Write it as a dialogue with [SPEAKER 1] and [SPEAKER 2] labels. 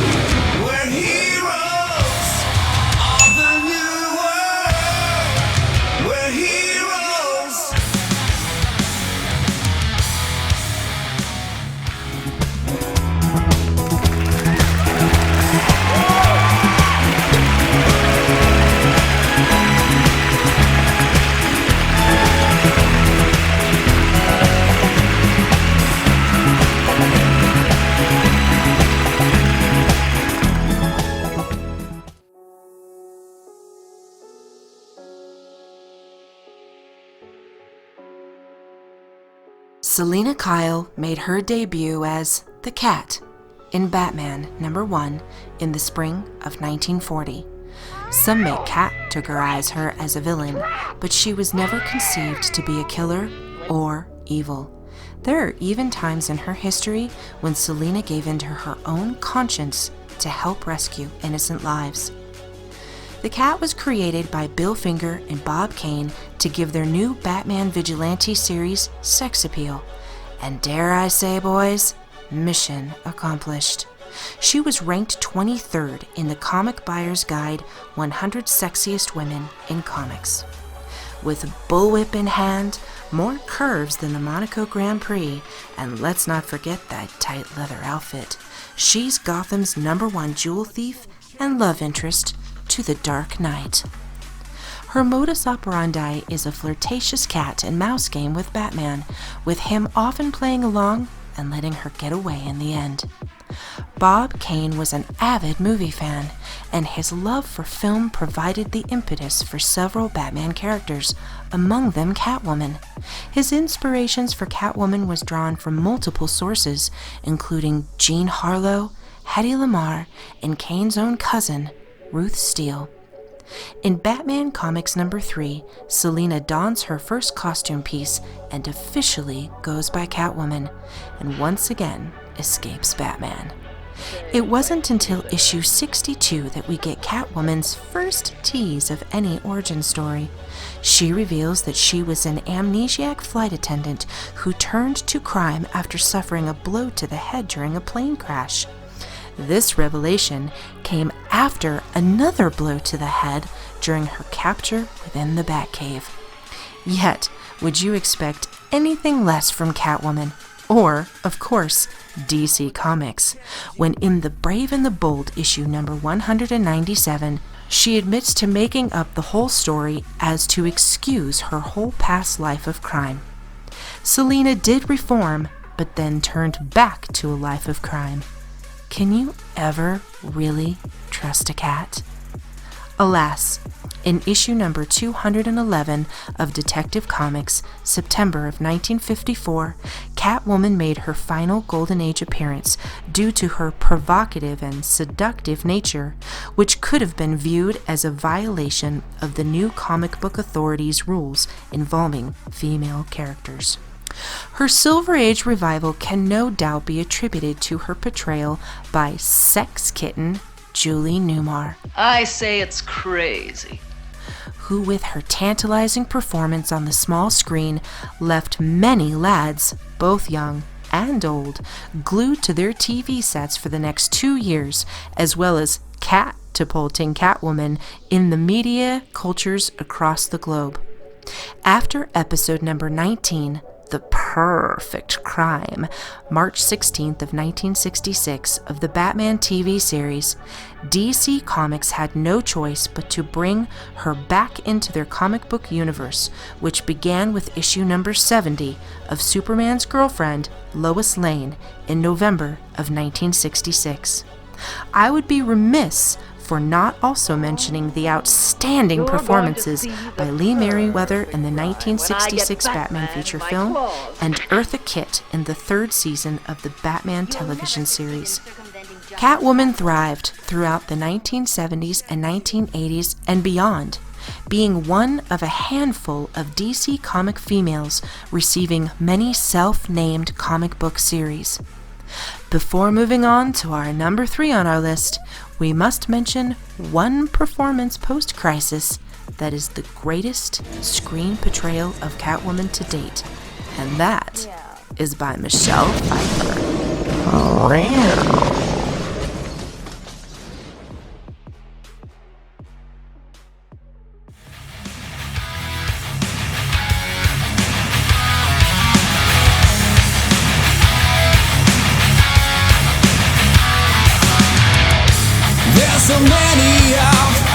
[SPEAKER 1] We're heroes of the new world. We're heroes.
[SPEAKER 2] Selina Kyle made her debut as the Cat in Batman #1 in the spring of 1940. Some may categorize her as a villain, but she was never conceived to be a killer or evil. There are even times in her history when Selina gave in to her own conscience to help rescue innocent lives. The Cat was created by Bill Finger and Bob Kane to give their new Batman Vigilante series sex appeal. And dare I say, boys, mission accomplished. She was ranked 23rd in the Comic Buyer's Guide 100 Sexiest Women in Comics. With a bullwhip in hand, more curves than the Monaco Grand Prix, and let's not forget that tight leather outfit, she's Gotham's #1 jewel thief and love interest to the Dark Knight. Her modus operandi is a flirtatious cat and mouse game with Batman, with him often playing along and letting her get away in the end. Bob Kane was an avid movie fan, and his love for film provided the impetus for several Batman characters, among them Catwoman. His inspirations for Catwoman was drawn from multiple sources, including Jean Harlow, Hedy Lamarr, and Kane's own cousin, Ruth Steele. In Batman Comics #3, Selina dons her first costume piece and officially goes by Catwoman, and once again escapes Batman. It wasn't until issue 62 that we get Catwoman's first tease of any origin story. She reveals that she was an amnesiac flight attendant who turned to crime after suffering a blow to the head during a plane crash. This revelation came after another blow to the head during her capture within the Batcave. Yet, would you expect anything less from Catwoman? Or, of course, DC Comics, when in The Brave and the Bold issue #197, she admits to making up the whole story as to excuse her whole past life of crime. Selina did reform, but then turned back to a life of crime. Can you ever really trust a cat? Alas, in issue number 211 of Detective Comics, September of 1954, Catwoman made her final Golden Age appearance due to her provocative and seductive nature, which could have been viewed as a violation of the new comic book authority's rules involving female characters. Her Silver Age revival can no doubt be attributed to her portrayal by sex kitten Julie Newmar.
[SPEAKER 3] I say it's crazy.
[SPEAKER 2] Who, with her tantalizing performance on the small screen, left many lads, both young and old, glued to their TV sets for the next 2 years, as well as catapulting Catwoman in the media cultures across the globe. After episode number 19, The Perfect Crime, March 16th of 1966 of the Batman TV series, DC Comics had no choice but to bring her back into their comic book universe, which began with issue number 70 of Superman's girlfriend, Lois Lane, in November of 1966. I would be remiss for not also mentioning the outstanding performances by Lee Merriweather in the 1966 Batman feature film and Eartha Kitt in the 3rd season of the Batman television series. Catwoman thrived throughout the 1970s and 1980s and beyond, being one of a handful of DC comic females receiving many self-named comic book series. Before moving on to our number 3 on our list, we must mention one performance post-crisis that is the greatest screen portrayal of Catwoman to date, and that is by Michelle Pfeiffer.
[SPEAKER 1] so many of